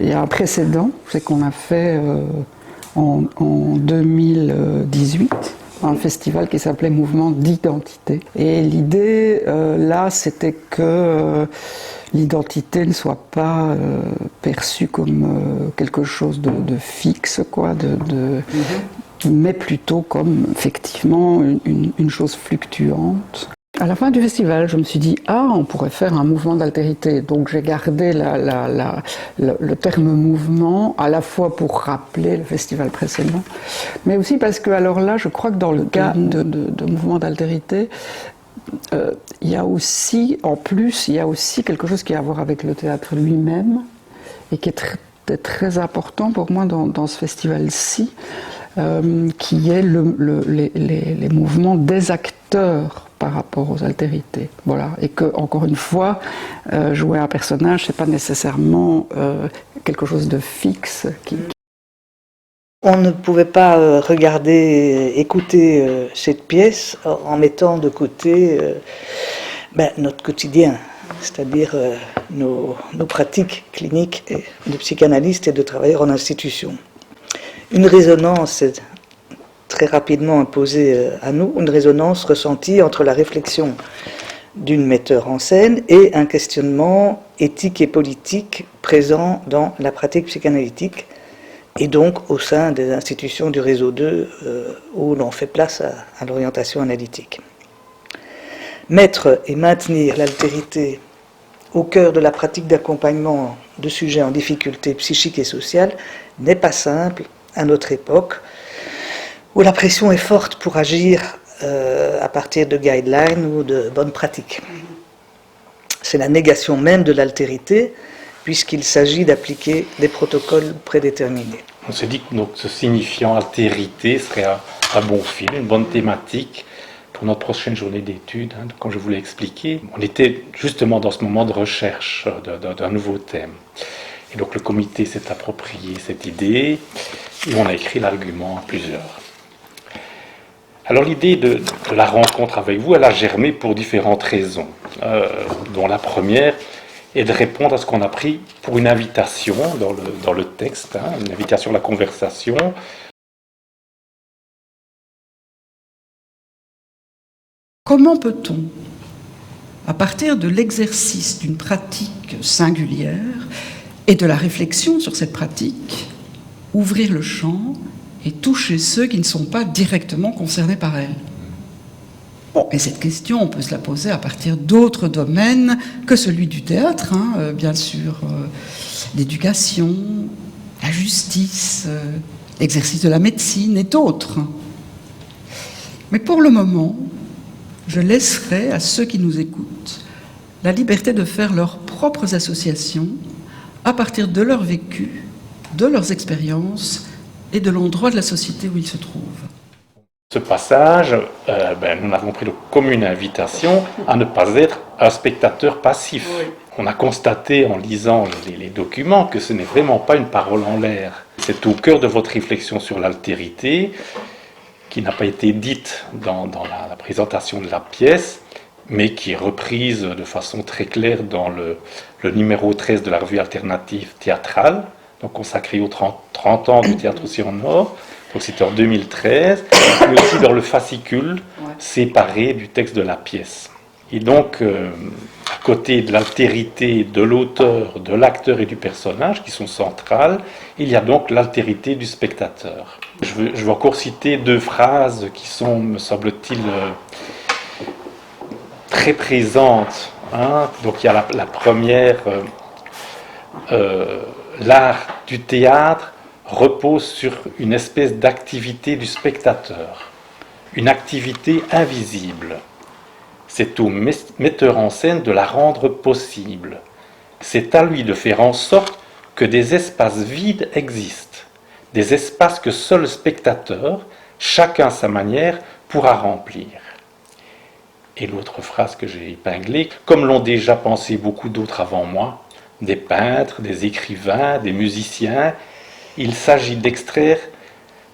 il y a un précédent, c'est qu'on a fait en 2018 un festival qui s'appelait Mouvement d'identité. Et l'idée, là, c'était que l'identité ne soit pas perçue comme quelque chose de fixe, quoi, mais plutôt comme, effectivement, une chose fluctuante. À la fin du festival, je me suis dit, on pourrait faire un mouvement d'altérité. Donc j'ai gardé le terme mouvement, à la fois pour rappeler le festival précédent, mais aussi parce que, alors là, je crois que dans le cas de mouvement d'altérité, il y a aussi, en plus, il y a aussi quelque chose qui a à voir avec le théâtre lui-même, et qui est très important pour moi dans ce festival-ci, qui est les mouvements des acteurs par rapport aux altérités. Voilà. Et que, encore une fois, jouer un personnage, c'est pas nécessairement quelque chose de fixe. On ne pouvait pas regarder, écouter cette pièce en mettant de côté notre quotidien, c'est-à-dire nos pratiques cliniques de psychanalyste et de travailleurs en institution. Une résonance est très rapidement imposée à nous, une résonance ressentie entre la réflexion d'une metteur en scène et un questionnement éthique et politique présent dans la pratique psychanalytique, et donc au sein des institutions du réseau 2 où l'on fait place à l'orientation analytique. Mettre et maintenir l'altérité au cœur de la pratique d'accompagnement de sujets en difficulté psychique et sociale n'est pas simple à notre époque, où la pression est forte pour agir à partir de guidelines ou de bonnes pratiques. C'est la négation même de l'altérité, puisqu'il s'agit d'appliquer des protocoles prédéterminés. On se dit que donc, ce signifiant altérité serait un bon film, une bonne thématique pour notre prochaine journée d'études, comme je vous l'ai expliqué. On était justement dans ce moment de recherche d'un nouveau thème. Et donc le comité s'est approprié cette idée et on a écrit l'argument à plusieurs. Alors l'idée de la rencontre avec vous, elle a germé pour différentes raisons, dont la première est de répondre à ce qu'on a pris pour une invitation dans le texte, une invitation à la conversation. Comment peut-on, à partir de l'exercice d'une pratique singulière et de la réflexion sur cette pratique, ouvrir le champ et toucher ceux qui ne sont pas directement concernés par elle? Bon, et cette question, on peut se la poser à partir d'autres domaines que celui du théâtre, bien sûr, l'éducation, la justice, l'exercice de la médecine et d'autres. Mais pour le moment, je laisserai à ceux qui nous écoutent la liberté de faire leurs propres associations à partir de leur vécu, de leurs expériences et de l'endroit de la société où ils se trouvent. Ce passage, nous avons pris comme une invitation à ne pas être un spectateur passif. Oui. On a constaté en lisant les documents que ce n'est vraiment pas une parole en l'air. C'est au cœur de votre réflexion sur l'altérité, qui n'a pas été dite dans la présentation de la pièce, mais qui est reprise de façon très claire dans le numéro 13 de la revue alternative théâtrale, donc consacrée aux 30 ans du théâtre aussi en Nord. Donc c'était en 2013, mais aussi dans le fascicule séparé du texte de la pièce. Et donc, à côté de l'altérité de l'auteur, de l'acteur et du personnage, qui sont centrales, il y a donc l'altérité du spectateur. Je veux encore citer deux phrases qui sont, me semble-t-il, très présentes. Donc il y a la première, l'art du théâtre repose sur une espèce d'activité du spectateur, une activité invisible. C'est au metteur en scène de la rendre possible. C'est à lui de faire en sorte que des espaces vides existent, des espaces que seul le spectateur, chacun à sa manière, pourra remplir. Et l'autre phrase que j'ai épinglée, comme l'ont déjà pensé beaucoup d'autres avant moi, des peintres, des écrivains, des musiciens, il s'agit d'extraire,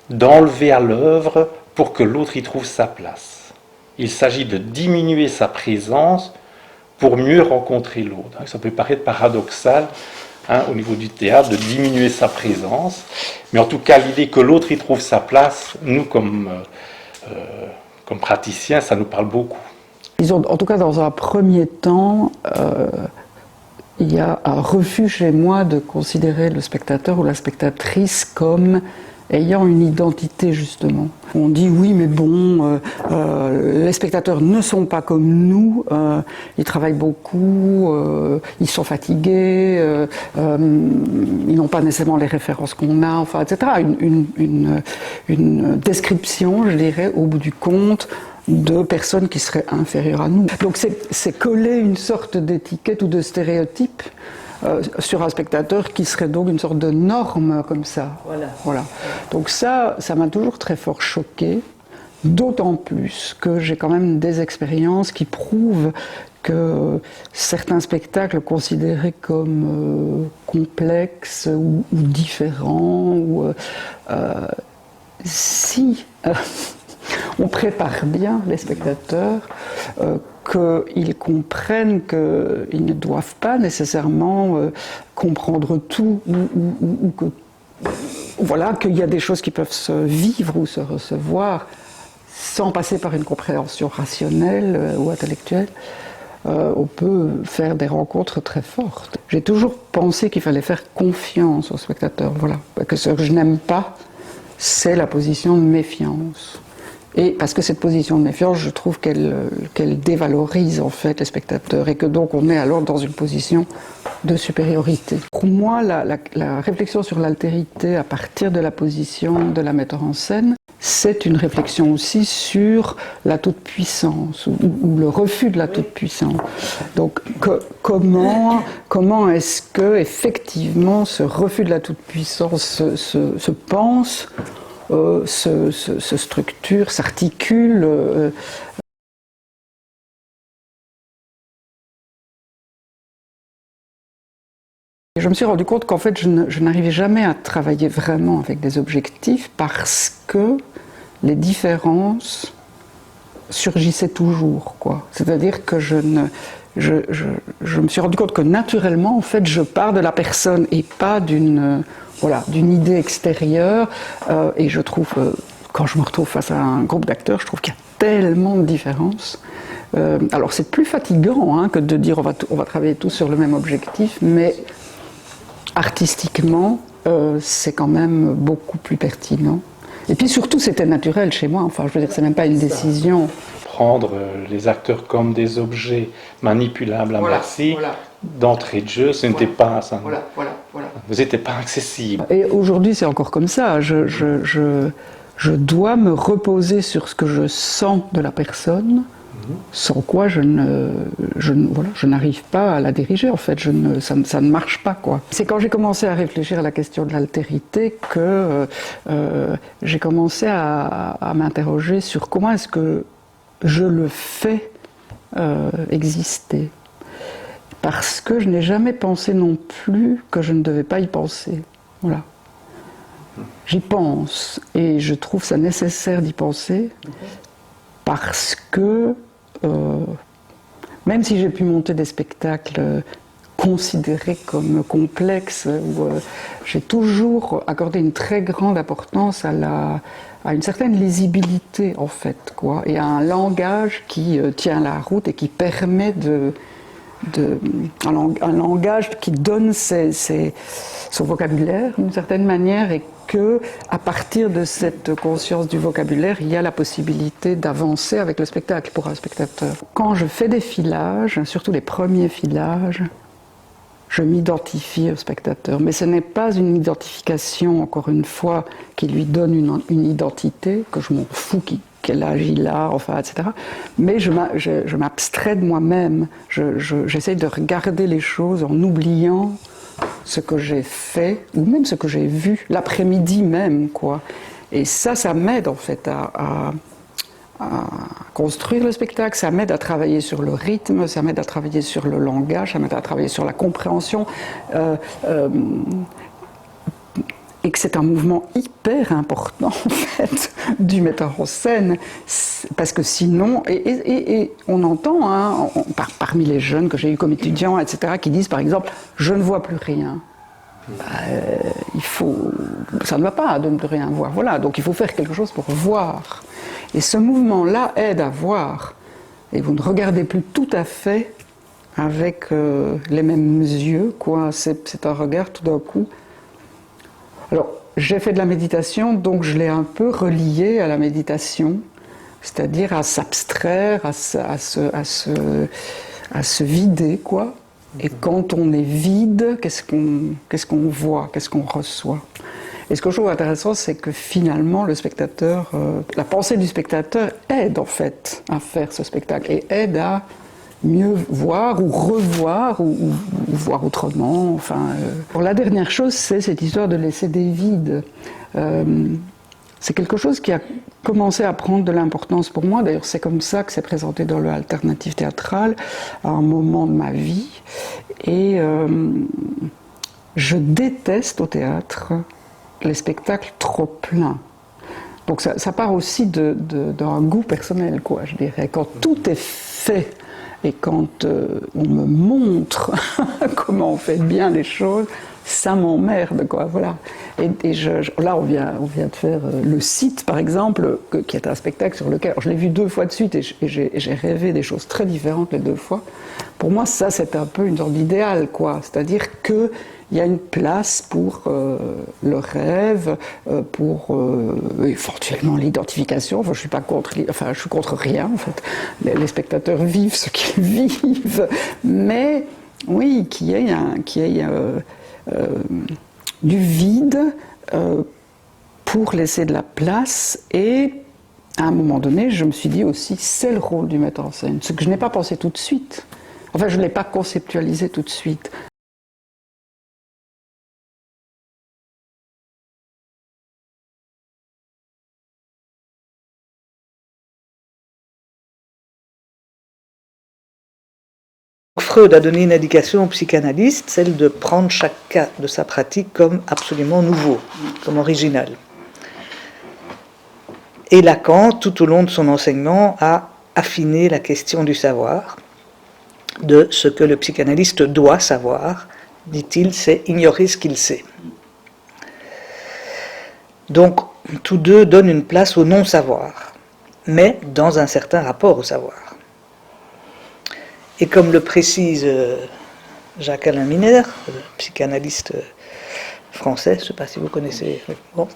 d'enlever à l'œuvre pour que l'autre y trouve sa place. Il s'agit de diminuer sa présence pour mieux rencontrer l'autre. Ça peut paraître paradoxal au niveau du théâtre, de diminuer sa présence. Mais en tout cas, l'idée que l'autre y trouve sa place, nous, comme praticiens, ça nous parle beaucoup. Disons, en tout cas, dans un premier temps, il y a un refus chez moi de considérer le spectateur ou la spectatrice comme ayant une identité, justement. On dit oui, mais bon, les spectateurs ne sont pas comme nous, ils travaillent beaucoup, ils sont fatigués, ils n'ont pas nécessairement les références qu'on a, enfin, etc. Une description, je dirais, au bout du compte, de personnes qui seraient inférieures à nous. Donc c'est coller une sorte d'étiquette ou de stéréotype sur un spectateur qui serait donc une sorte de norme comme ça. Voilà. Donc ça m'a toujours très fort choquée, d'autant plus que j'ai quand même des expériences qui prouvent que certains spectacles considérés comme complexes ou différents, si on prépare bien les spectateurs, qu'ils comprennent qu'ils ne doivent pas nécessairement comprendre tout, ou que, voilà, qu'il y a des choses qui peuvent se vivre ou se recevoir sans passer par une compréhension rationnelle ou intellectuelle. On peut faire des rencontres très fortes. J'ai toujours pensé qu'il fallait faire confiance aux spectateurs. Voilà. Que ce que je n'aime pas, c'est la position de méfiance. Et parce que cette position de méfiance, je trouve qu'elle dévalorise en fait les spectateurs et que donc on est alors dans une position de supériorité. Pour moi, la réflexion sur l'altérité à partir de la position de la metteur en scène, c'est une réflexion aussi sur la toute-puissance ou le refus de la toute-puissance. Donc comment est-ce que effectivement ce refus de la toute-puissance se pense, se structure, s'articule. Je me suis rendu compte qu'en fait, je n'arrivais jamais à travailler vraiment avec des objectifs parce que les différences surgissaient toujours, quoi. C'est-à-dire que je me suis rendu compte que naturellement, en fait, je pars de la personne et pas d'une idée extérieure. Et je trouve, quand je me retrouve face à un groupe d'acteurs, je trouve qu'il y a tellement de différences. Alors c'est plus fatigant que de dire on va travailler tous sur le même objectif, mais artistiquement, c'est quand même beaucoup plus pertinent. Et puis surtout, c'était naturel chez moi. Enfin, je veux dire, c'est même pas une décision. Prendre les acteurs comme des objets manipulables à merci, d'entrée de jeu, ce n'était pas ça. Vous n'étiez pas accessible. Et aujourd'hui, c'est encore comme ça. Je dois me reposer sur ce que je sens de la personne, sans quoi je n'arrive pas à la diriger. En fait, ça ne marche pas, quoi. C'est quand j'ai commencé à réfléchir à la question de l'altérité que j'ai commencé à m'interroger sur comment est-ce que je le fais exister. Parce que je n'ai jamais pensé non plus que je ne devais pas y penser. Voilà. J'y pense et je trouve ça nécessaire d'y penser parce que même si j'ai pu monter des spectacles considérés comme complexes, j'ai toujours accordé une très grande importance à une certaine lisibilité en fait, quoi, et à un langage qui tient la route et qui permet un langage qui donne son vocabulaire d'une certaine manière, et que à partir de cette conscience du vocabulaire, il y a la possibilité d'avancer avec le spectacle pour un spectateur. Quand je fais des filages, surtout les premiers filages, je m'identifie au spectateur. Mais ce n'est pas une identification, encore une fois, qui lui donne une identité, que je m'en fous quel âge il a, enfin, etc. Mais je m'abstrais de moi-même. J'essaye de regarder les choses en oubliant ce que j'ai fait, ou même ce que j'ai vu, l'après-midi même, quoi. Et ça m'aide, en fait, à construire le spectacle, ça m'aide à travailler sur le rythme, ça m'aide à travailler sur le langage, ça m'aide à travailler sur la compréhension. Et que c'est un mouvement hyper important, en fait, du metteur en scène, parce que sinon, et on entend, parmi les jeunes que j'ai eu comme étudiants, etc., qui disent, par exemple, je ne vois plus rien. ça ne va pas de ne rien voir. Voilà, donc il faut faire quelque chose pour voir. Et ce mouvement-là aide à voir. Et vous ne regardez plus tout à fait avec les mêmes yeux, quoi. C'est un regard tout d'un coup. Alors, j'ai fait de la méditation, donc je l'ai un peu relié à la méditation, c'est-à-dire à s'abstraire, à se vider, quoi. Et quand on est vide, qu'est-ce qu'on voit, qu'est-ce qu'on reçoit? Et ce que je trouve intéressant, c'est que finalement, le spectateur, la pensée du spectateur aide en fait à faire ce spectacle et aide à mieux voir ou revoir ou voir autrement. Enfin, La dernière chose, c'est cette histoire de laisser des vides. C'est quelque chose qui a commencé à prendre de l'importance pour moi. D'ailleurs, c'est comme ça que c'est présenté dans le alternative théâtral à un moment de ma vie. Et je déteste au théâtre les spectacles trop pleins. Donc ça part aussi d'un goût personnel, quoi, je dirais. Quand tout est fait et quand on me montre comment on fait bien les choses, ça m'emmerde, quoi, voilà. Et là, on vient de faire Le Site, par exemple, qui est un spectacle sur lequel je l'ai vu 2 fois de suite et j'ai rêvé des choses très différentes les 2 fois. Pour moi, ça, c'est un peu une sorte d'idéal, quoi. C'est-à-dire qu'il y a une place pour le rêve, pour éventuellement l'identification. Enfin, je suis pas contre, je suis contre rien, en fait. Les spectateurs vivent ce qu'ils vivent, mais oui, qu'il y ait du vide pour laisser de la place. Et à un moment donné, je me suis dit aussi, c'est le rôle du metteur en scène, ce que je n'ai pas pensé tout de suite. Enfin, je ne l'ai pas conceptualisé tout de suite. Freud a donné une indication aux psychanalystes, celle de prendre chaque cas de sa pratique comme absolument nouveau, comme original. Et Lacan, tout au long de son enseignement, a affiné la question du savoir, de ce que le psychanalyste doit savoir, dit-il, c'est ignorer ce qu'il sait. Donc, tous deux donnent une place au non-savoir, mais dans un certain rapport au savoir. Et comme le précise Jacques-Alain Miner, psychanalyste français, je ne sais pas si vous connaissez, bon,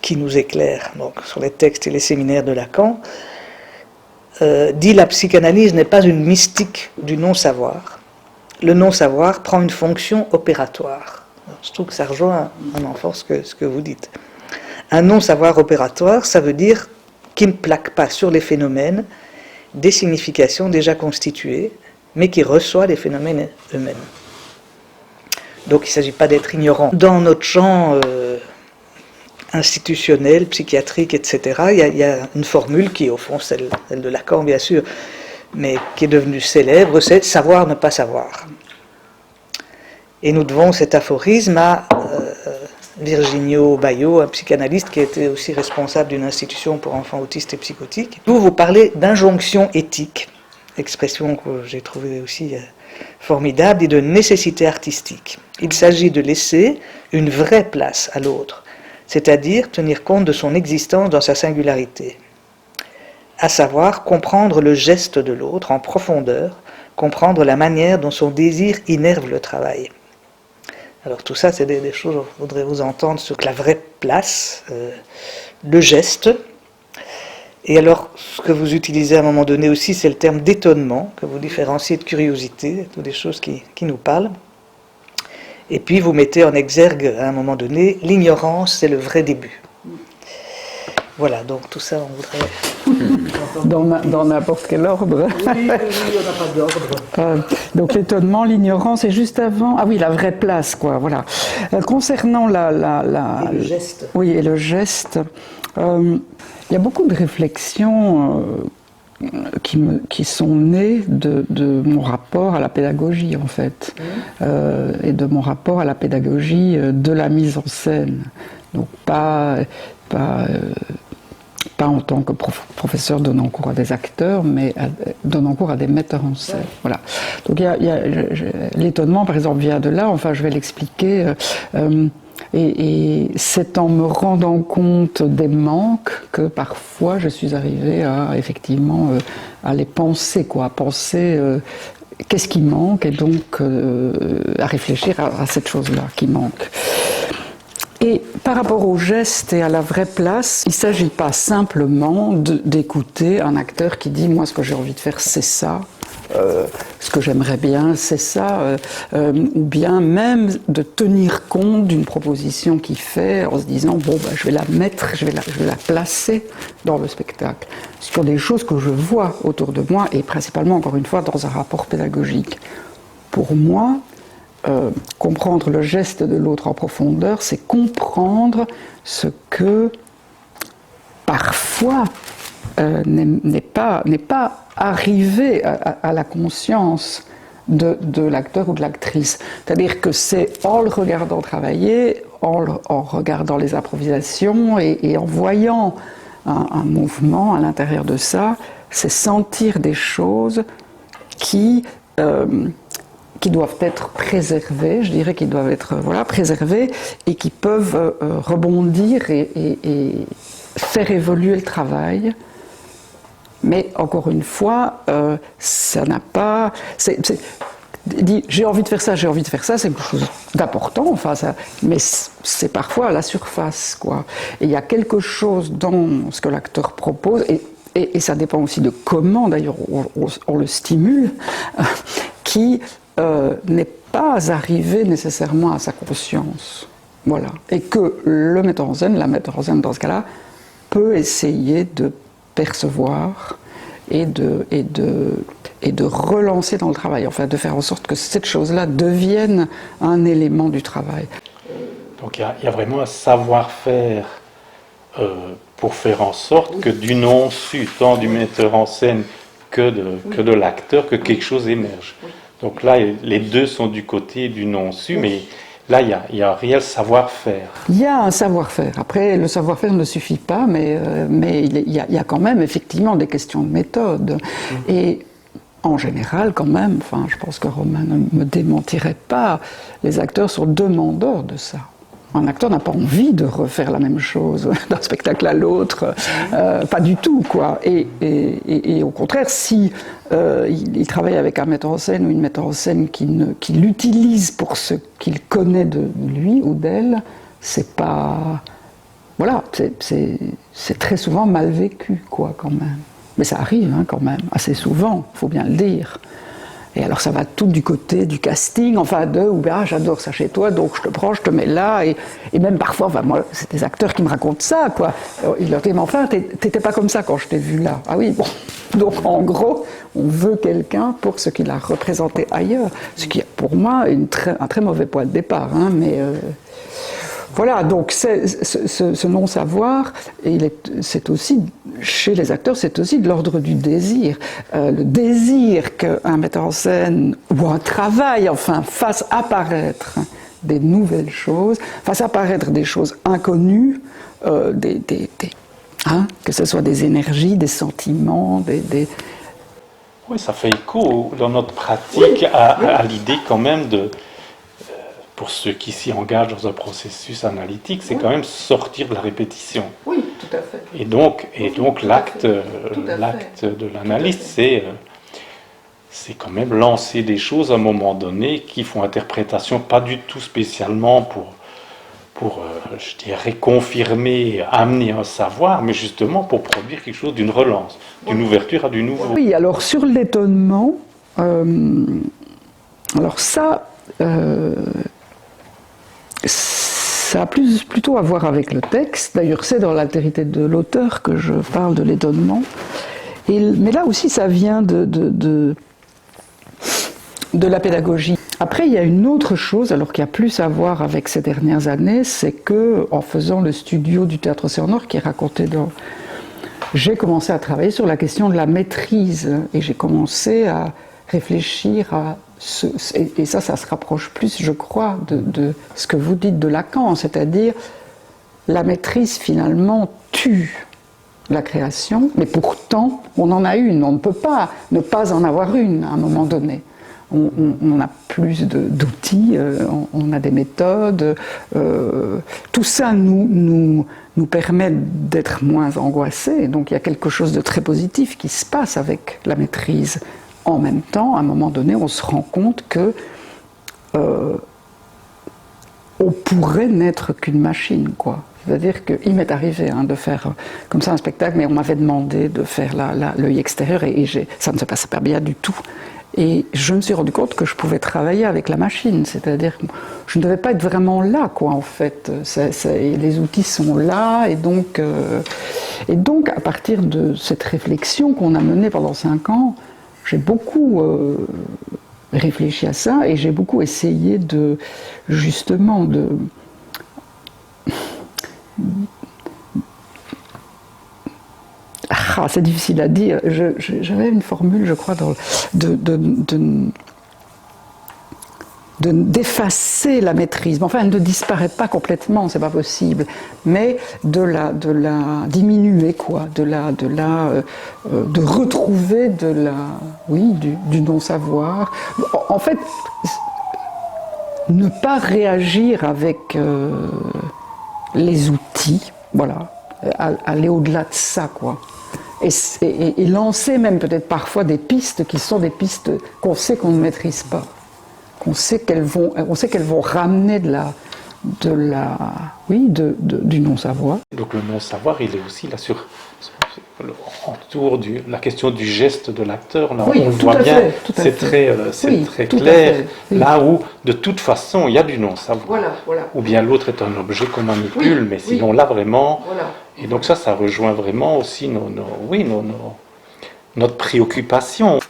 qui nous éclaire donc, sur les textes et les séminaires de Lacan, dit la psychanalyse n'est pas une mystique du non-savoir. Le non-savoir prend une fonction opératoire. Alors, je trouve que ça rejoint en enfant ce que vous dites. Un non-savoir opératoire, ça veut dire qu'il ne plaque pas sur les phénomènes des significations déjà constituées, mais qui reçoit les phénomènes eux-mêmes. Donc il ne s'agit pas d'être ignorant. Dans notre champ institutionnel, psychiatrique, etc., il y a une formule qui est au fond celle de Lacan, bien sûr, mais qui est devenue célèbre, c'est « savoir ne pas savoir ». Et nous devons cet aphorisme à Virginio Baillot, un psychanalyste qui a été aussi responsable d'une institution pour enfants autistes et psychotiques. Vous parlez d'injonction éthique, expression que j'ai trouvée aussi formidable, et de nécessité artistique. Il s'agit de laisser une vraie place à l'autre, c'est-à-dire tenir compte de son existence dans sa singularité, à savoir comprendre le geste de l'autre en profondeur, comprendre la manière dont son désir innerve le travail. Alors tout ça, c'est des choses que je voudrais vous entendre sur la vraie place, le geste. Et alors, ce que vous utilisez à un moment donné aussi, c'est le terme d'étonnement, que vous différenciez de curiosité, toutes des choses qui nous parlent. Et puis vous mettez en exergue à un moment donné, l'ignorance, c'est le vrai début. Voilà, donc tout ça, on voudrait... Dans n'importe quel ordre. Oui, on n'a pas d'ordre. Donc l'étonnement, l'ignorance, et juste avant... Ah oui, la vraie place, quoi, voilà. Concernant Et le geste. Oui, et le geste. Il y a beaucoup de réflexions qui sont nées de mon rapport à la pédagogie, en fait, et de mon rapport à la pédagogie de la mise en scène. Donc pas pas en tant que professeur donnant cours à des acteurs, mais donnant cours à des metteurs en scène. Voilà. Donc l'étonnement, par exemple, vient de là. Enfin, je vais l'expliquer. Et c'est en me rendant compte des manques que parfois je suis arrivée à effectivement à les penser, quoi, à penser qu'est-ce qui manque, et donc à réfléchir à cette chose-là qui manque. Et par rapport au geste et à la vraie place, il ne s'agit pas simplement d'écouter un acteur qui dit « moi ce que j'ai envie de faire c'est ça ». Ce que j'aimerais bien, c'est ça, ou bien même de tenir compte d'une proposition qu'il fait en se disant bon, ben, je vais la mettre, je vais la placer dans le spectacle, sur des choses que je vois autour de moi et principalement, encore une fois, dans un rapport pédagogique. Pour moi, comprendre le geste de l'autre en profondeur, c'est comprendre ce que parfois n'est pas arrivé à la conscience de l'acteur ou de l'actrice. C'est-à-dire que c'est en le regardant travailler, en regardant les improvisations et en voyant un mouvement à l'intérieur de ça, c'est sentir des choses qui doivent être préservées, je dirais qu'ils doivent être préservées et qui peuvent rebondir et faire évoluer le travail. Mais encore une fois, ça n'a pas... j'ai envie de faire ça, c'est quelque chose d'important, enfin, mais c'est parfois à la surface, quoi. Et il y a quelque chose dans ce que l'acteur propose, et ça dépend aussi de comment, d'ailleurs, on le stimule, qui n'est pas arrivé nécessairement à sa conscience. Voilà. Et que le metteur en scène, la metteur en scène dans ce cas-là, peut essayer de percevoir et de relancer dans le travail, enfin de faire en sorte que cette chose-là devienne un élément du travail. Donc il y a vraiment un savoir-faire pour faire en sorte que du non-su, tant du metteur en scène que de l'acteur, que quelque chose émerge. Donc là, les deux sont du côté du non-su, mais là, il y a un réel savoir-faire. Il y a un savoir-faire. Après, le savoir-faire ne suffit pas, mais il y a quand même effectivement des questions de méthode. Et en général, quand même, enfin, je pense que Romain ne me démentirait pas, les acteurs sont demandeurs de ça. Un acteur n'a pas envie de refaire la même chose d'un spectacle à l'autre, pas du tout, quoi. Et au contraire, si il travaille avec un metteur en scène ou une metteur en scène qui l'utilise pour ce qu'il connaît de lui ou d'elle, c'est pas... Voilà, c'est très souvent mal vécu, quoi, quand même. Mais ça arrive, hein, quand même, assez souvent, il faut bien le dire. Et alors ça va tout du côté du casting, enfin j'adore ça chez toi, donc je te prends, je te mets là, et même parfois, enfin moi, c'est des acteurs qui me racontent ça, quoi. Ils leur disent, mais enfin, t'étais pas comme ça quand je t'ai vu là. Ah oui, bon. Donc en gros, on veut quelqu'un pour ce qu'il a représenté ailleurs, ce qui est pour moi un très mauvais point de départ, hein, mais... Voilà, donc ce non-savoir, c'est aussi, chez les acteurs, c'est aussi de l'ordre du désir. Le désir qu'un metteur en scène ou un travail, enfin, fasse apparaître des nouvelles choses, fasse apparaître des choses inconnues, que ce soit des énergies, des sentiments, Oui, ça fait écho dans notre pratique à l'idée quand même de... Pour ceux qui s'y engagent dans un processus analytique, c'est quand même sortir de la répétition. Oui, tout à fait. Et donc l'acte de l'analyste, c'est quand même lancer des choses à un moment donné qui font interprétation, pas du tout spécialement pour je dirais, confirmer, amener un savoir, mais justement pour produire quelque chose d'une relance, d'une ouverture à du nouveau. Oui, alors sur l'étonnement, alors ça... ça a plutôt à voir avec le texte. D'ailleurs, c'est dans l'altérité de l'auteur que je parle de l'étonnement. Mais là aussi, ça vient de la pédagogie. Après, il y a une autre chose, alors qui a plus à voir avec ces dernières années, c'est que, en faisant le studio du Théâtre Océan Nord, qui est raconté dans... J'ai commencé à travailler sur la question de la maîtrise. Et j'ai commencé à réfléchir à... Et ça se rapproche plus, je crois, de ce que vous dites de Lacan, c'est-à-dire la maîtrise finalement tue la création, mais pourtant, on en a une. On ne peut pas ne pas en avoir une à un moment donné. On a plus d'outils, on a des méthodes. Tout ça nous permet d'être moins angoissés. Donc il y a quelque chose de très positif qui se passe avec la maîtrise. En même temps, à un moment donné, on se rend compte que on pourrait n'être qu'une machine, quoi. C'est-à-dire qu'il m'est arrivé de faire comme ça un spectacle, mais on m'avait demandé de faire l'œil extérieur et ça ne se passait pas bien du tout. Et je me suis rendu compte que je pouvais travailler avec la machine, c'est-à-dire que je ne devais pas être vraiment là, quoi, en fait. Les outils sont là, et donc à partir de cette réflexion qu'on a menée pendant 5 ans, j'ai beaucoup réfléchi à ça, et j'ai beaucoup essayé justement de c'est difficile à dire. J'avais une formule, je crois, d'effacer la maîtrise. Enfin, elle ne disparaît pas complètement, c'est pas possible, mais de la diminuer, quoi, de retrouver du non-savoir. En fait, ne pas réagir avec les outils, voilà, aller au-delà de ça, quoi. Et lancer même peut-être parfois des pistes qui sont des pistes qu'on sait qu'on ne maîtrise pas, qu'on sait qu'elles vont ramener du non-savoir. Donc le non-savoir, il est aussi là autour de la question du geste de l'acteur. Là, oui, on le voit bien, c'est très clair. Oui. Là où, de toute façon, il y a du non-savoir. Voilà. Ou bien l'autre est un objet qu'on manipule, mais sinon là vraiment. Voilà. Et donc ça rejoint vraiment aussi notre préoccupation.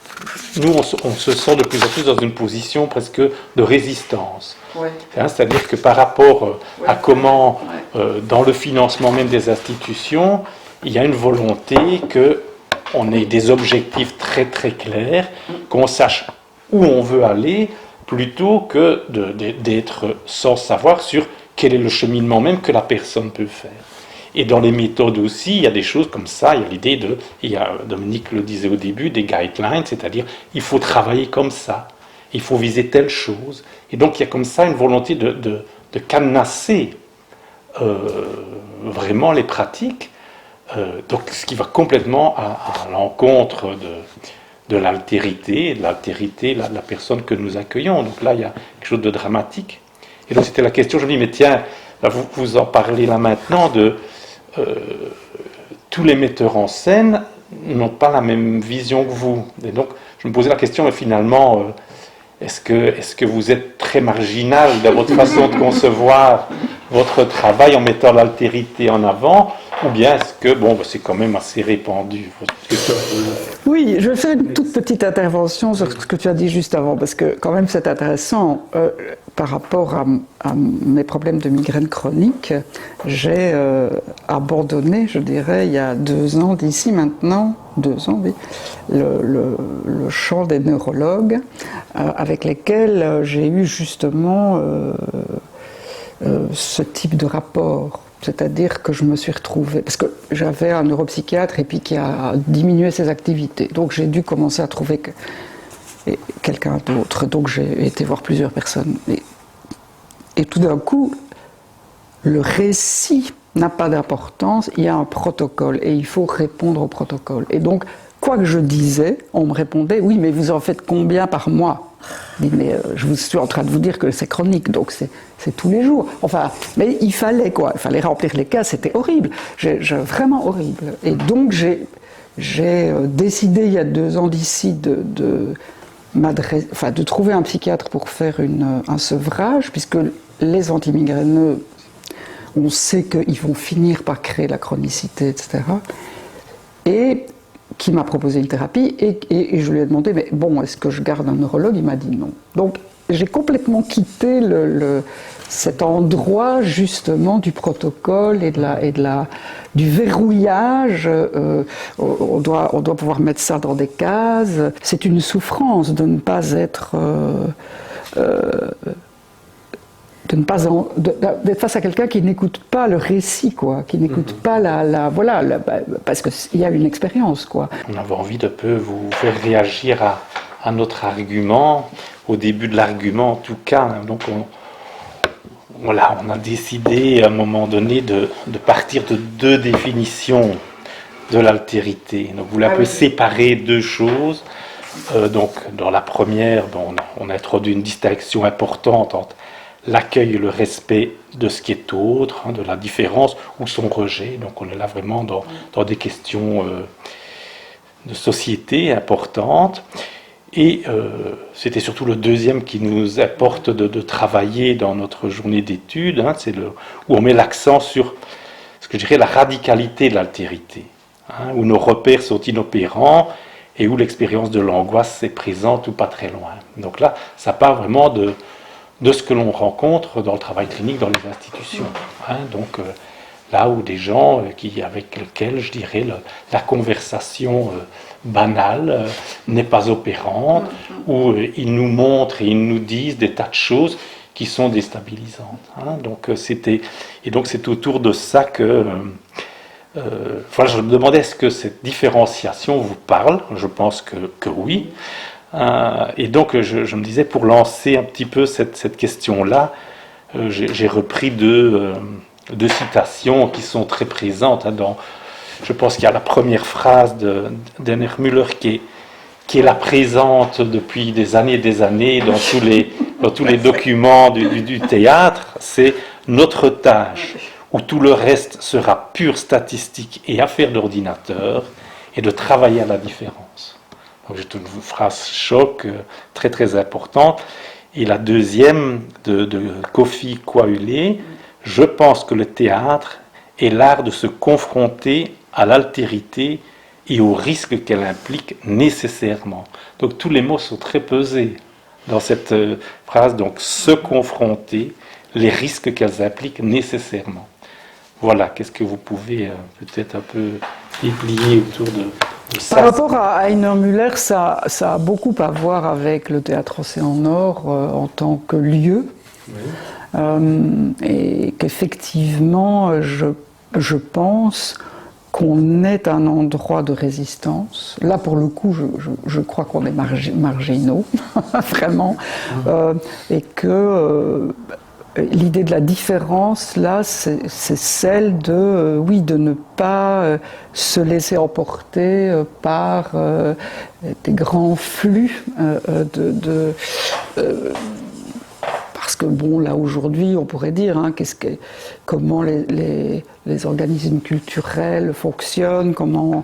Nous, on se sent de plus en plus dans une position presque de résistance. Ouais. C'est-à-dire que par rapport à comment, dans le financement même des institutions, il y a une volonté qu'on ait des objectifs très très clairs, qu'on sache où on veut aller, plutôt que d'être sans savoir sur quel est le cheminement même que la personne peut faire. Et dans les méthodes aussi, il y a des choses comme ça, il y a l'idée Dominique le disait au début, des guidelines, c'est-à-dire il faut travailler comme ça, il faut viser telle chose. Et donc il y a comme ça une volonté de cadenasser vraiment les pratiques, donc ce qui va complètement à l'encontre de l'altérité, de la personne que nous accueillons. Donc là, il y a quelque chose de dramatique. Et donc c'était la question, je me dis, mais tiens, là, vous en parlez là maintenant tous les metteurs en scène n'ont pas la même vision que vous. Et donc, je me posais la question, mais finalement, est-ce que vous êtes très marginal dans votre façon de concevoir votre travail en mettant l'altérité en avant, ou bien est-ce que, c'est quand même assez répandu? Oui, je vais faire une toute petite intervention sur ce que tu as dit juste avant, parce que quand même c'est intéressant. Par rapport à mes problèmes de migraine chronique, j'ai abandonné, je dirais, il y a 2 ans, d'ici maintenant, 2 ans, oui, le champ des neurologues, avec lesquels j'ai eu justement ce type de rapport. C'est-à-dire que je me suis retrouvée, parce que j'avais un neuropsychiatre et puis qui a diminué ses activités. Donc j'ai dû commencer à trouver quelqu'un d'autre. Donc j'ai été voir plusieurs personnes. Et tout d'un coup, le récit n'a pas d'importance, il y a un protocole et il faut répondre au protocole. Et donc, quoi que je disais, on me répondait, oui, mais vous en faites combien par mois? Je dis, mais je vous suis en train de vous dire que c'est chronique, donc c'est tous les jours. Enfin, mais il fallait remplir les cases, c'était horrible, vraiment horrible. Et donc j'ai décidé il y a 2 ans d'ici de trouver un psychiatre pour faire un sevrage, puisque les antimigraineux, on sait qu'ils vont finir par créer la chronicité, etc. Et qui m'a proposé une thérapie, et je lui ai demandé, mais bon, est-ce que je garde un neurologue? Il m'a dit non. Donc j'ai complètement quitté cet endroit justement du protocole et du verrouillage. On doit pouvoir mettre ça dans des cases. C'est une souffrance de ne pas être de ne pas d'être face à quelqu'un qui n'écoute pas le récit, quoi, qui n'écoute pas parce qu'il y a une expérience, quoi. On avait envie de peu vous faire réagir à notre argument, au début de l'argument en tout cas. Donc on a décidé à un moment donné de partir de deux définitions de l'altérité. Donc vous voulez un peu séparer deux choses. Donc dans la première, on a introduit une distinction importante entre l'accueil et le respect de ce qui est autre, de la différence ou son rejet. Donc on est là vraiment dans des questions de société importantes. Et c'était surtout le deuxième qui nous apporte de travailler dans notre journée d'études, où on met l'accent sur ce que je dirais la radicalité de l'altérité, où nos repères sont inopérants et où l'expérience de l'angoisse est présente ou pas très loin. Donc là, ça part vraiment de ce que l'on rencontre dans le travail clinique dans les institutions. Donc là où des gens avec lesquels, je dirais, la conversation banale n'est pas opérante, où ils nous montrent et ils nous disent des tas de choses qui sont déstabilisantes. Donc c'est autour de ça que je me demandais, est-ce que cette différenciation vous parle? Je pense que oui. Et donc je me disais, pour lancer un petit peu cette question-là, j'ai repris deux citations qui sont très présentes. Je pense qu'il y a la première phrase d'Henner Müller qui est là présente depuis des années dans tous les documents du théâtre, c'est « Notre tâche, où tout le reste sera pure statistique et affaire d'ordinateur, et de travailler à la différence ». Donc j'ai une phrase choc très très importante. Et la deuxième de Kofi Kwaule, « Je pense que le théâtre est l'art de se confronter à l'altérité et aux risques qu'elle implique nécessairement ». Donc tous les mots sont très pesés dans cette phrase. Donc se confronter, les risques qu'elles impliquent nécessairement. Voilà, qu'est-ce que vous pouvez peut-être un peu déplier autour de ça? Par rapport à Heiner Müller, ça a beaucoup à voir avec le Théâtre Océan Nord en tant que lieu. Oui. Et qu'effectivement, je pense qu'on est un endroit de résistance. Là, pour le coup, je crois qu'on est marginaux, vraiment, et que l'idée de la différence, là, c'est celle de ne pas se laisser emporter par des grands flux parce que, là, aujourd'hui, on pourrait dire, comment les organismes culturels fonctionnent, comment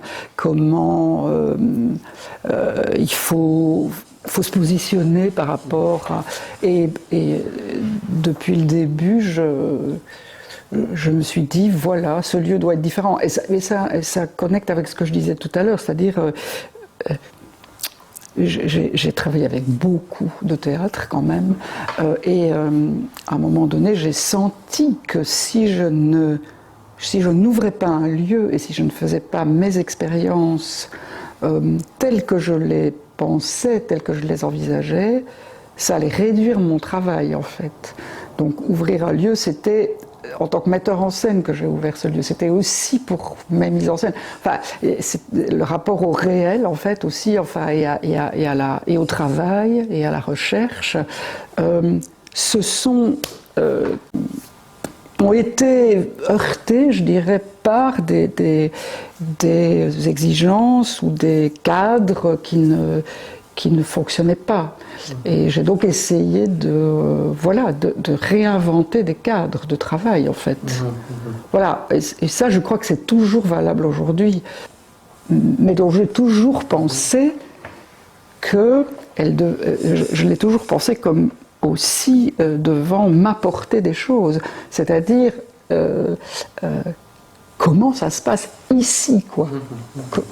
il faut se positionner par rapport à... Et depuis le début, je me suis dit, voilà, ce lieu doit être différent. Et ça connecte avec ce que je disais tout à l'heure, c'est-à-dire... j'ai travaillé avec beaucoup de théâtre quand même, et à un moment donné, j'ai senti que si je n'ouvrais pas un lieu et si je ne faisais pas mes expériences telles que je les pensais, telles que je les envisageais, ça allait réduire mon travail en fait. Donc ouvrir un lieu, c'était en tant que metteur en scène que j'ai ouvert ce lieu, c'était aussi pour mes mises en scène. Enfin, c'est le rapport au réel en fait aussi, enfin, et au travail et à la recherche, ont été heurtés, je dirais, par des exigences ou des cadres qui ne fonctionnaient pas. Et j'ai donc essayé de réinventer des cadres de travail, en fait. Voilà. Et ça, je crois que c'est toujours valable aujourd'hui. Mais dont j'ai toujours pensé que je l'ai toujours pensé comme aussi devant m'apporter des choses. C'est-à-dire comment ça se passe ici, quoi.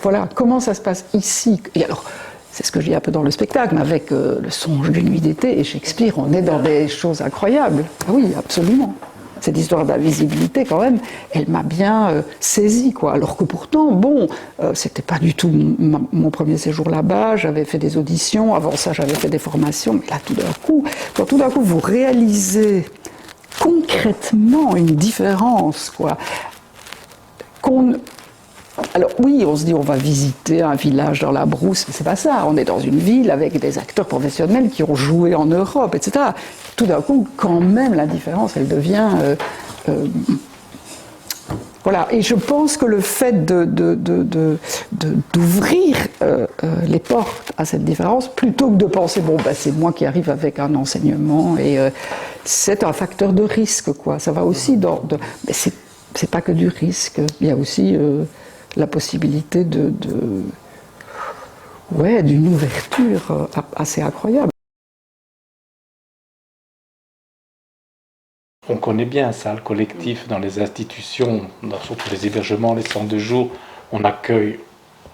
Voilà, comment ça se passe ici. Et alors, c'est ce que je dis un peu dans le spectacle, mais avec le songe d'une nuit d'été et Shakespeare, on est dans des choses incroyables. Ah oui, absolument. Cette histoire d'invisibilité, quand même, elle m'a bien saisie, quoi. Alors que pourtant, c'était pas du tout mon premier séjour là-bas, j'avais fait des auditions, avant ça j'avais fait des formations, mais là, quand tout d'un coup vous réalisez concrètement une différence, quoi. Alors oui, on se dit on va visiter un village dans la brousse, mais c'est pas ça. On est dans une ville avec des acteurs professionnels qui ont joué en Europe, etc. Tout d'un coup, quand même, la différence, elle devient... voilà. Et je pense que le fait d'ouvrir les portes à cette différence, plutôt que de penser, bon, bah, c'est moi qui arrive avec un enseignement, et c'est un facteur de risque, quoi. Ça va aussi mais c'est pas que du risque, il y a aussi... la possibilité d'une ouverture assez incroyable. On connaît bien ça, le collectif dans les institutions, surtout les hébergements, les centres de jour, on accueille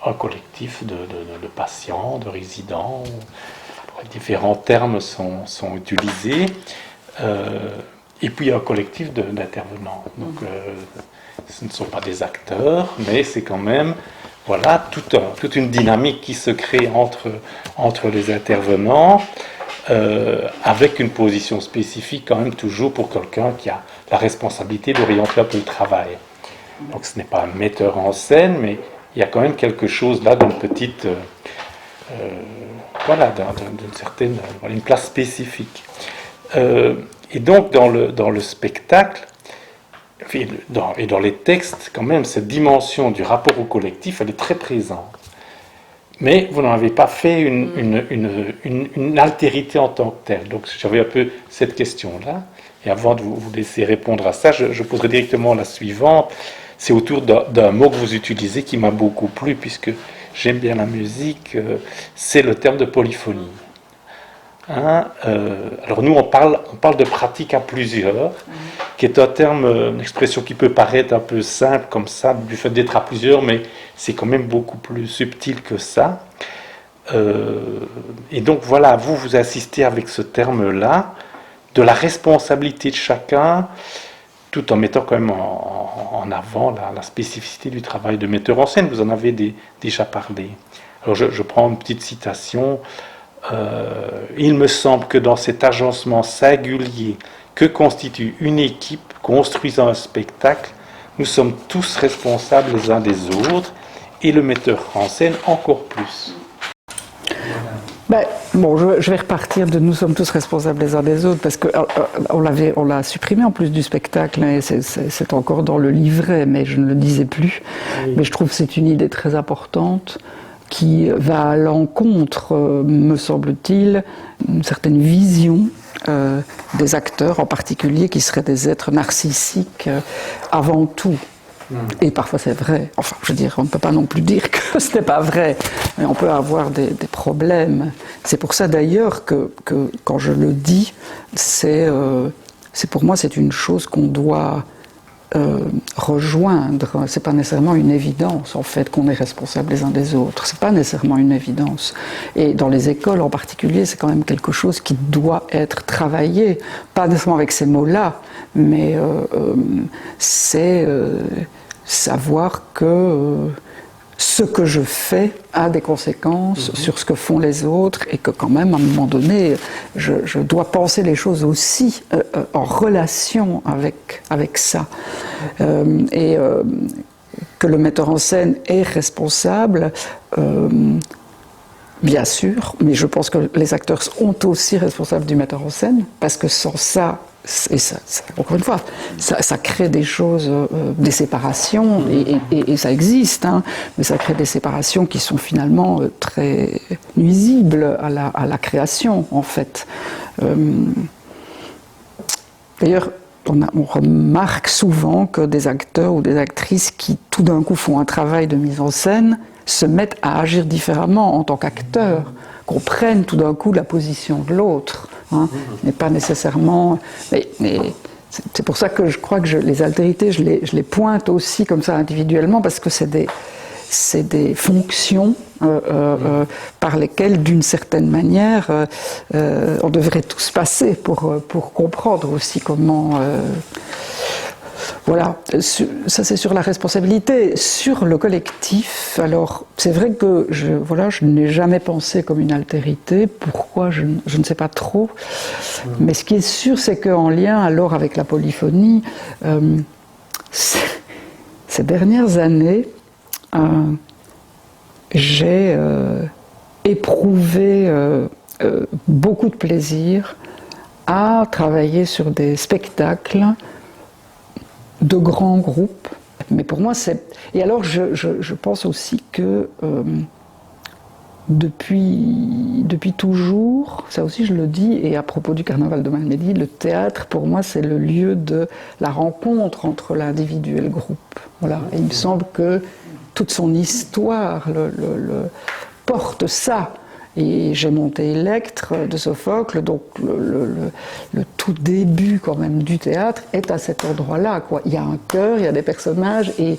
un collectif de patients, de résidents, différents termes sont utilisés, et puis un collectif d'intervenants. Donc, ce ne sont pas des acteurs, mais c'est quand même toute une dynamique qui se crée entre les intervenants, avec une position spécifique quand même toujours pour quelqu'un qui a la responsabilité d'orienter un peu le travail. Donc ce n'est pas un metteur en scène, mais il y a quand même quelque chose là d'une petite... d'une certaine... une place spécifique. Et donc dans le spectacle, et dans les textes, quand même, cette dimension du rapport au collectif, elle est très présente. Mais vous n'en avez pas fait une altérité en tant que telle. Donc j'avais un peu cette question-là. Et avant de vous laisser répondre à ça, je poserai directement la suivante. C'est autour d'un mot que vous utilisez qui m'a beaucoup plu, puisque j'aime bien la musique, c'est le terme de polyphonie. Alors nous, on parle de pratique à plusieurs, qui est un terme, une expression qui peut paraître un peu simple comme ça, du fait d'être à plusieurs, mais c'est quand même beaucoup plus subtil que ça. Et donc voilà, vous assistez avec ce terme-là, de la responsabilité de chacun, tout en mettant quand même en avant la spécificité du travail de metteur en scène. Vous en avez déjà parlé. Alors je prends une petite citation. Il me semble que dans cet agencement singulier que constitue une équipe construisant un spectacle, nous sommes tous responsables les uns des autres, et le metteur en scène encore plus. Je vais repartir de nous sommes tous responsables les uns des autres, parce qu'on l'a supprimé en plus du spectacle, et c'est encore dans le livret, mais je ne le disais plus. Oui. Mais je trouve que c'est une idée très importante qui va à l'encontre, me semble-t-il, d'une certaine vision des acteurs en particulier, qui seraient des êtres narcissiques avant tout. Et parfois c'est vrai. Enfin, je veux dire, on ne peut pas non plus dire que ce n'est pas vrai. Mais on peut avoir des problèmes. C'est pour ça d'ailleurs que quand je le dis, c'est pour moi c'est une chose qu'on doit rejoindre. C'est pas nécessairement une évidence en fait qu'on est responsable les uns des autres. C'est pas nécessairement une évidence. Et dans les écoles en particulier, c'est quand même quelque chose qui doit être travaillé, pas nécessairement avec ces mots-là, mais c'est savoir que ce que je fais a des conséquences sur ce que font les autres, et que quand même, à un moment donné, je dois penser les choses aussi en relation avec ça. Et que le metteur en scène est responsable, bien sûr, mais je pense que les acteurs sont aussi responsables du metteur en scène, parce que sans ça, et ça encore une fois, ça crée des choses, des séparations, et ça existe, hein, mais ça crée des séparations qui sont finalement très nuisibles à la création, en fait. D'ailleurs, on remarque souvent que des acteurs ou des actrices qui tout d'un coup font un travail de mise en scène se mettent à agir différemment en tant qu'acteurs, comprennent tout d'un coup la position de l'autre. Hein, n'est pas nécessairement... Mais c'est pour ça que je crois que les altérités, je les pointe aussi comme ça individuellement, parce que c'est des fonctions par lesquelles, d'une certaine manière, on devrait tous passer pour comprendre aussi comment Voilà, ça c'est sur la responsabilité. Sur le collectif, alors c'est vrai que je n'ai jamais pensé comme une altérité. Pourquoi, je ne sais pas trop. Mais ce qui est sûr, c'est qu'en lien alors avec la polyphonie, ces dernières années, j'ai éprouvé beaucoup de plaisir à travailler sur des spectacles de grands groupes. Mais pour moi, c'est... Et alors, je pense aussi que depuis toujours, ça aussi je le dis, et à propos du carnaval de Malmedy, le théâtre, pour moi, c'est le lieu de la rencontre entre l'individu et le groupe. Voilà. Et il me semble que toute son histoire porte ça. Et j'ai monté Électre de Sophocle, donc le tout début quand même du théâtre est à cet endroit-là, quoi. Il y a un cœur, il y a des personnages, et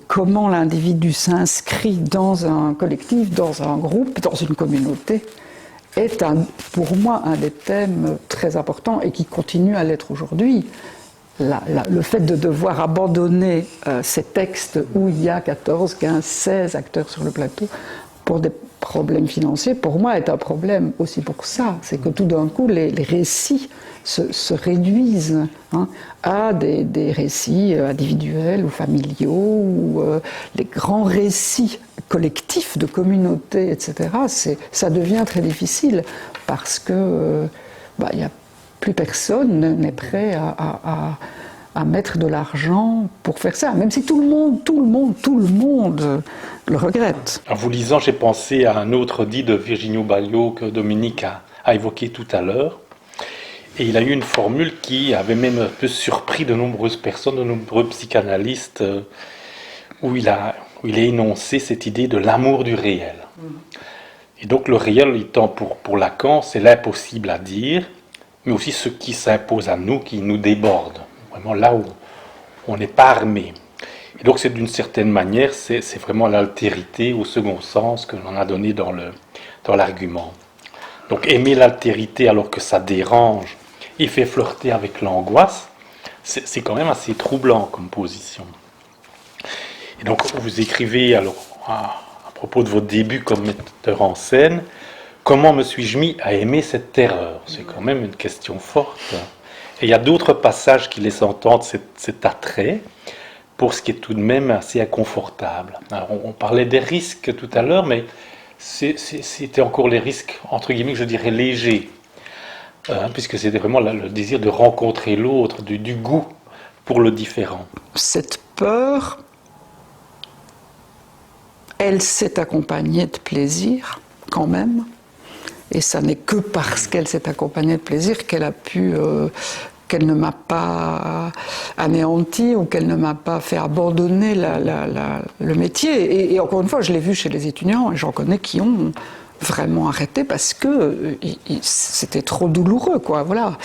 comment l'individu s'inscrit dans un collectif, dans un groupe, dans une communauté, est pour moi un des thèmes très importants et qui continue à l'être aujourd'hui. Le fait de devoir abandonner ces textes où il y a 14, 15, 16 acteurs sur le plateau pour des problèmes financiers, pour moi, est un problème aussi pour ça. C'est que tout d'un coup, les récits se réduisent à des récits individuels ou familiaux, ou les grands récits collectifs de communautés, etc. Ça devient très difficile parce que il n'y a plus personne n'est prêt à mettre de l'argent pour faire ça, même si tout le monde le regrette. En vous lisant, j'ai pensé à un autre dit de Virginio Balio que Dominique a évoqué tout à l'heure. Et il a eu une formule qui avait même un peu surpris de nombreuses personnes, de nombreux psychanalystes, où il a énoncé cette idée de l'amour du réel. Et donc le réel étant pour Lacan, c'est l'impossible à dire, mais aussi ce qui s'impose à nous, qui nous déborde. Vraiment là où on n'est pas armé. Et donc c'est d'une certaine manière, c'est vraiment l'altérité au second sens que l'on a donné dans l'argument. Donc aimer l'altérité alors que ça dérange et fait flirter avec l'angoisse, c'est quand même assez troublant comme position. Et donc vous écrivez alors à propos de votre début comme metteur en scène, comment me suis-je mis à aimer cette terreur? C'est quand même une question forte. Et il y a d'autres passages qui laissent entendre cet attrait pour ce qui est tout de même assez inconfortable. Alors, on parlait des risques tout à l'heure, mais c'était encore les risques, entre guillemets, que je dirais légers, puisque c'était vraiment le désir de rencontrer l'autre, du goût pour le différent. Cette peur, elle s'est accompagnée de plaisir, quand même. Et ça n'est que parce qu'elle s'est accompagnée de plaisir qu'elle a pu, qu'elle ne m'a pas anéanti ou qu'elle ne m'a pas fait abandonner le métier. Et encore une fois, je l'ai vu chez les étudiants, et j'en connais qui ont vraiment arrêté parce que c'était trop douloureux, quoi. Voilà.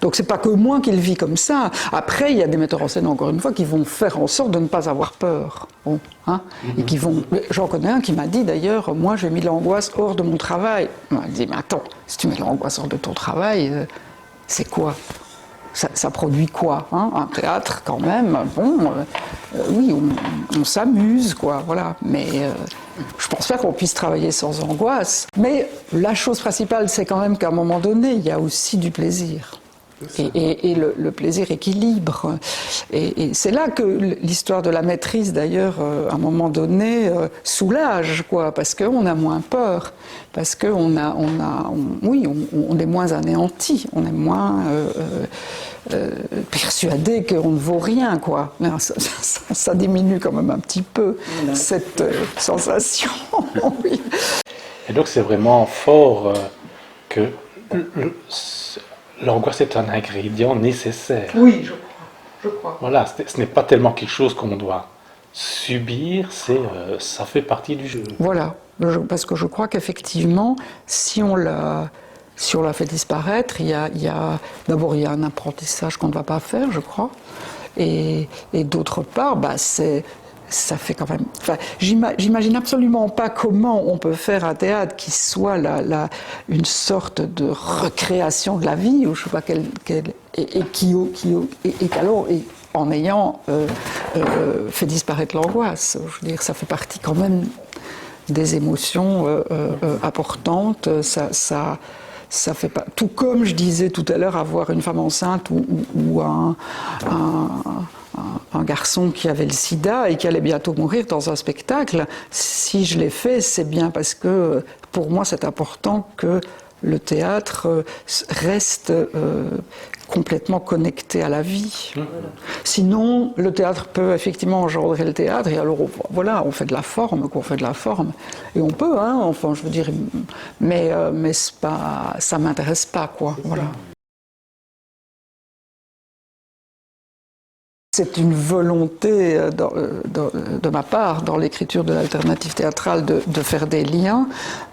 Donc c'est pas que moi qui le vis comme ça. Après, il y a des metteurs en scène, encore une fois, qui vont faire en sorte de ne pas avoir peur. Bon, et qui vont. J'en connais un qui m'a dit d'ailleurs, moi j'ai mis l'angoisse hors de mon travail. Il m'a dit, mais attends, si tu mets l'angoisse hors de ton travail, c'est quoi? Ça produit quoi, un théâtre, quand même, bon, oui, on s'amuse, quoi, voilà. Mais je pense pas qu'on puisse travailler sans angoisse. Mais la chose principale, c'est quand même qu'à un moment donné, il y a aussi du plaisir. Et le plaisir équilibre. Et c'est là que l'histoire de la maîtrise, d'ailleurs, à un moment donné, soulage, quoi, parce qu'on a moins peur, parce qu'on on est moins anéanti, on est moins persuadé qu'on ne vaut rien, quoi. Ça diminue quand même un petit peu, cette sensation. Oui. Et donc c'est vraiment fort que l'angoisse est un ingrédient nécessaire. Oui, je crois. Voilà, ce n'est pas tellement quelque chose qu'on doit subir, ça fait partie du jeu. Voilà, parce que je crois qu'effectivement, si on la fait disparaître, d'abord il y a un apprentissage qu'on ne va pas faire, je crois, et d'autre part, c'est ça fait quand même... Enfin, j'imagine absolument pas comment on peut faire un théâtre qui soit une sorte de recréation de la vie, ou je sais pas en ayant fait disparaître l'angoisse. Je veux dire, ça fait partie quand même des émotions importantes. Ça fait pas... Tout comme je disais tout à l'heure, avoir une femme enceinte ou un garçon qui avait le sida et qui allait bientôt mourir dans un spectacle, si je l'ai fait, c'est bien parce que pour moi c'est important que le théâtre reste complètement connecté à la vie. Sinon, le théâtre peut effectivement engendrer le théâtre, et alors voilà, on fait de la forme, quoi, on fait de la forme. Et on peut, hein, enfin, je veux dire, mais c'est pas, ça m'intéresse pas, quoi, voilà. C'est une volonté de ma part, dans l'écriture de l'alternative théâtrale, de faire des liens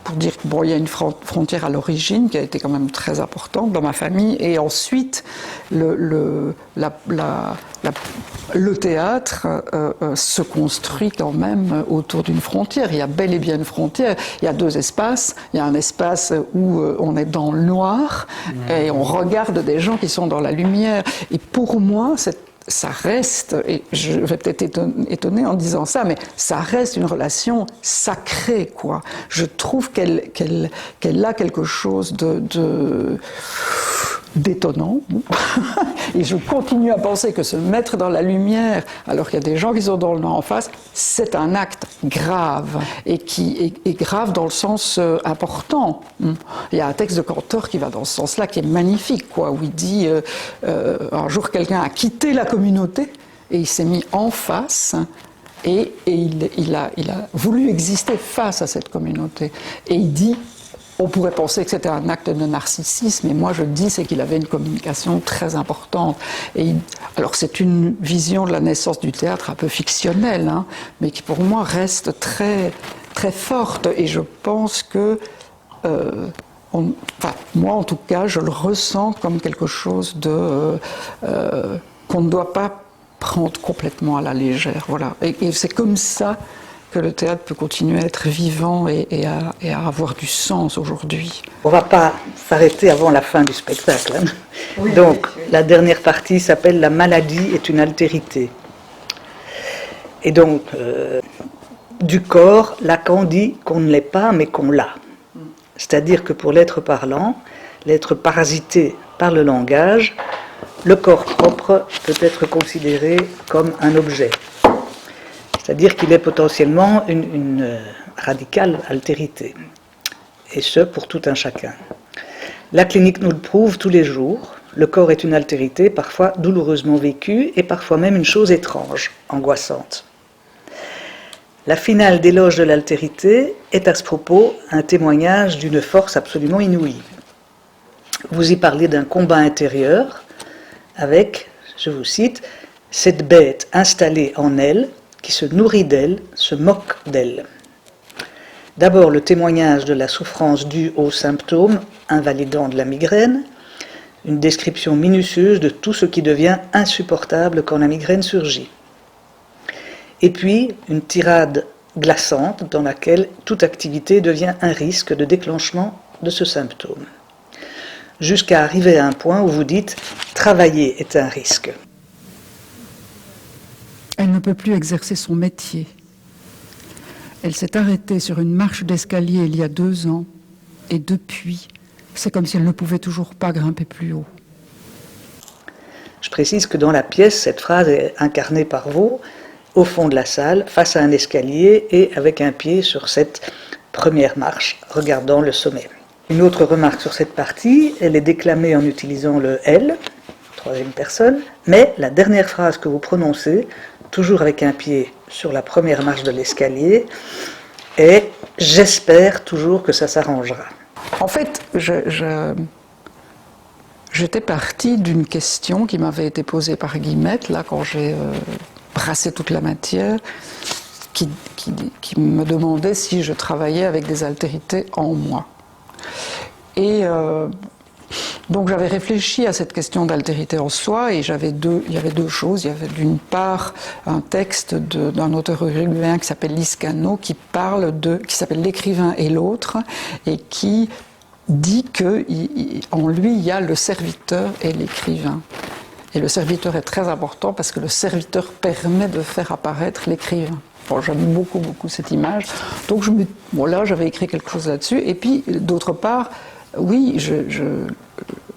pour dire qu'il bon, y a une frontière à l'origine qui a été quand même très importante dans ma famille, et ensuite le théâtre se construit quand même autour d'une frontière. Il y a bel et bien une frontière. Il y a deux espaces. Il y a un espace où on est dans le noir et on regarde des gens qui sont dans la lumière. Et pour moi, ça reste, et je vais peut-être étonner en disant ça, mais ça reste une relation sacrée, quoi. Je trouve qu'elle a quelque chose d'étonnant. Et je continue à penser que se mettre dans la lumière, alors qu'il y a des gens qui sont dans le noir en face, c'est un acte grave, et qui est grave dans le sens important. Il y a un texte de Cantor qui va dans ce sens-là, qui est magnifique, quoi, où il dit un jour quelqu'un a quitté la communauté et il s'est mis en face, et il a voulu exister face à cette communauté. Et il dit, on pourrait penser que c'était un acte de narcissisme, et moi je dis c'est qu'il avait une communication très importante. Alors c'est une vision de la naissance du théâtre un peu fictionnelle, hein, mais qui pour moi reste très, très forte, et je pense que, moi en tout cas, je le ressens comme quelque chose qu'on ne doit pas prendre complètement à la légère. Voilà. Et c'est comme ça que le théâtre peut continuer à être vivant et à avoir du sens aujourd'hui. On ne va pas s'arrêter avant la fin du spectacle. Hein. Oui, donc, oui. La dernière partie s'appelle « La maladie est une altérité ». Et donc, du corps, Lacan dit qu'on ne l'est pas, mais qu'on l'a. C'est-à-dire que pour l'être parlant, l'être parasité par le langage, le corps propre peut être considéré comme un objet. C'est-à-dire qu'il est potentiellement une radicale altérité, et ce pour tout un chacun. La clinique nous le prouve tous les jours, le corps est une altérité parfois douloureusement vécue et parfois même une chose étrange, angoissante. La finale d'éloge de l'altérité est à ce propos un témoignage d'une force absolument inouïe. Vous y parlez d'un combat intérieur avec, je vous cite, « cette bête installée en elle, qui se nourrit d'elle, se moque d'elle. » D'abord le témoignage de la souffrance due aux symptômes invalidants de la migraine, une description minutieuse de tout ce qui devient insupportable quand la migraine surgit. Et puis une tirade glaçante dans laquelle toute activité devient un risque de déclenchement de ce symptôme. Jusqu'à arriver à un point où vous dites « travailler est un risque ». Elle ne peut plus exercer son métier. Elle s'est arrêtée sur une marche d'escalier il y a 2 ans, et depuis, c'est comme si elle ne pouvait toujours pas grimper plus haut. Je précise que dans la pièce, cette phrase est incarnée par vous, au fond de la salle, face à un escalier et avec un pied sur cette première marche, regardant le sommet. Une autre remarque sur cette partie, elle est déclamée en utilisant le « elle », troisième personne, mais la dernière phrase que vous prononcez, toujours avec un pied sur la première marche de l'escalier, et j'espère toujours que ça s'arrangera. En fait, j'étais partie d'une question qui m'avait été posée par Guillemette, là, quand j'ai brassé toute la matière, qui me demandait si je travaillais avec des altérités en moi. Et Donc j'avais réfléchi à cette question d'altérité en soi, et il y avait deux choses. Il y avait d'une part un texte d'un auteur uruguayen qui s'appelle Liscano, qui s'appelle L'écrivain et l'autre, et qui dit qu'en lui il y a le serviteur et l'écrivain. Et le serviteur est très important parce que le serviteur permet de faire apparaître l'écrivain. Bon, j'aime beaucoup cette image. Donc là j'avais écrit quelque chose là-dessus. Et puis d'autre part, oui,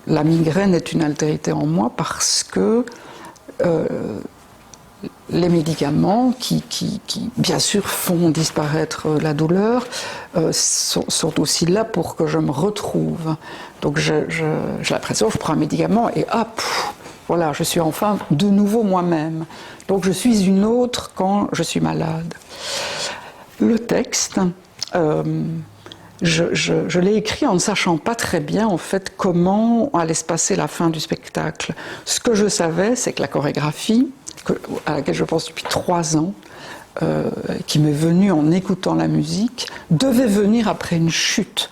la migraine est une altérité en moi parce que les médicaments qui bien sûr font disparaître la douleur sont aussi là pour que je me retrouve. Donc j'ai l'impression que je prends un médicament et voilà, je suis enfin de nouveau moi-même. Donc je suis une autre quand je suis malade. Le texte, je l'ai écrit en ne sachant pas très bien en fait comment allait se passer la fin du spectacle. Ce que je savais, c'est que la chorégraphie, à laquelle je pense depuis 3 ans, qui m'est venue en écoutant la musique, devait venir après une chute.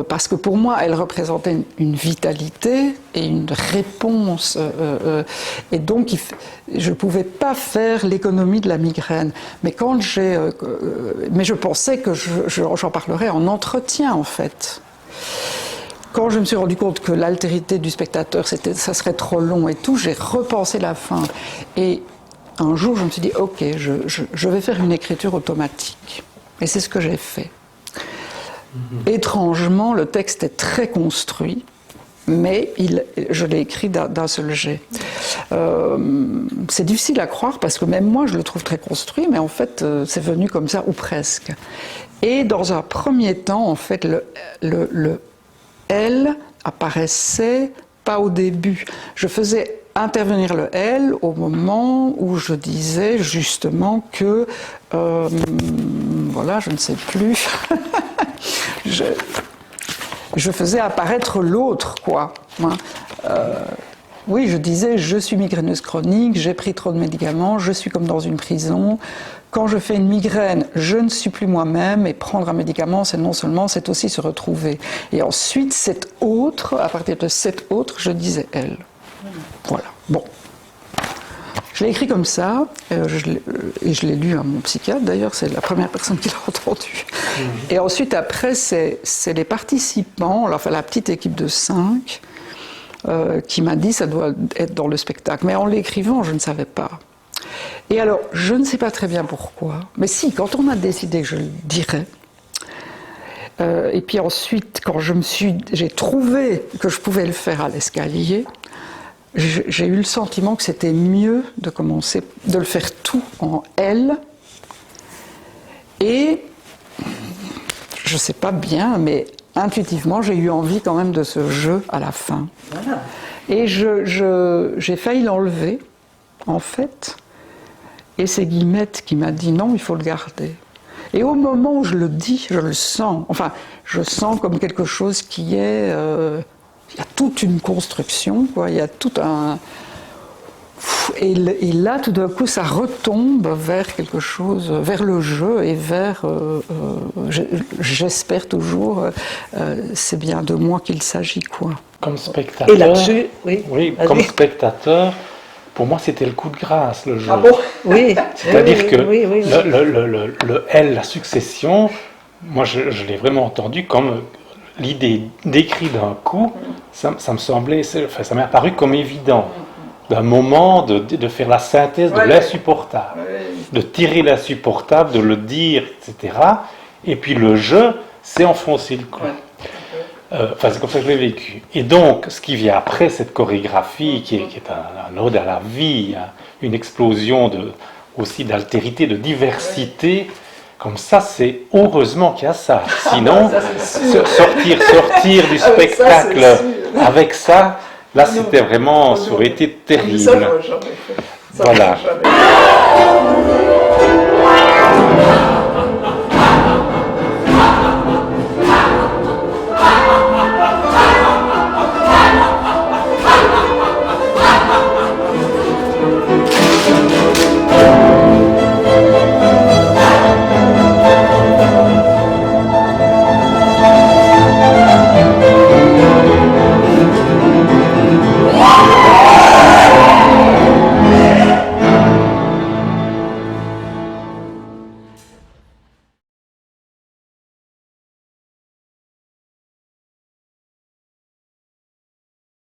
Parce que pour moi, elle représentait une vitalité et une réponse. Et donc, je ne pouvais pas faire l'économie de la migraine. Mais mais je pensais que j'en parlerais en entretien, en fait. Quand je me suis rendu compte que l'altérité du spectateur, ça serait trop long et tout, j'ai repensé la fin. Et un jour, je me suis dit, ok, je vais faire une écriture automatique. Et c'est ce que j'ai fait. Étrangement, le texte est très construit, mais je l'ai écrit d'un seul jet. C'est difficile à croire parce que même moi je le trouve très construit, mais en fait c'est venu comme ça ou presque. Et dans un premier temps, en fait, le L apparaissait pas au début. Je faisais intervenir le L au moment où je disais justement que voilà, je ne sais plus. Je faisais apparaître l'autre, quoi. Oui, je disais, je suis migraineuse chronique, j'ai pris trop de médicaments, je suis comme dans une prison. Quand je fais une migraine, je ne suis plus moi-même, et prendre un médicament, c'est non seulement, c'est aussi se retrouver. Et ensuite, cet autre, à partir de cet autre, je disais elle. Voilà. Bon. Je l'ai écrit comme ça, et je l'ai lu à mon psychiatre, d'ailleurs, c'est la première personne qui l'a entendu. Et ensuite, après, c'est les participants, enfin la petite équipe de 5, qui m'a dit ça doit être dans le spectacle. Mais en l'écrivant, je ne savais pas. Et alors, je ne sais pas très bien pourquoi, mais si, quand on a décidé que je le dirais, et puis ensuite, quand j'ai trouvé que je pouvais le faire à l'escalier, j'ai eu le sentiment que c'était mieux de commencer, de le faire tout en L. Et je ne sais pas bien, mais intuitivement, j'ai eu envie quand même de ce jeu à la fin. Voilà. Et j'ai failli l'enlever, en fait. Et c'est Guillemette qui m'a dit non, il faut le garder. Et au moment où je le dis, je le sens. Enfin, je sens comme quelque chose qui est... il y a toute une construction, quoi. Il y a tout un... Et là, tout d'un coup, ça retombe vers quelque chose, vers le jeu et vers... j'espère toujours, c'est bien de moi qu'il s'agit, quoi. Comme spectateur... Et là-dessus, oui. Oui, comme spectateur, pour moi, c'était le coup de grâce, le jeu. Ah bon? Oui. C'est-à-dire que le L, la succession, moi, je l'ai vraiment entendu comme... L'idée d'écrire d'un coup, ça me semblait, enfin, ça m'est apparu comme évident. D'un moment de faire la synthèse de l'insupportable, de tirer l'insupportable, de le dire, etc. Et puis le jeu, c'est enfoncer le clou. Enfin, c'est comme ça que je l'ai vécu. Et donc, ce qui vient après cette chorégraphie, qui est un ode à la vie, hein, une explosion aussi d'altérité, de diversité. Comme ça, c'est heureusement qu'il y a ça. Sinon, sortir du spectacle avec ça, là, c'était vraiment, ça aurait été terrible. Ça, moi, jamais fait. Ça, voilà. Jamais.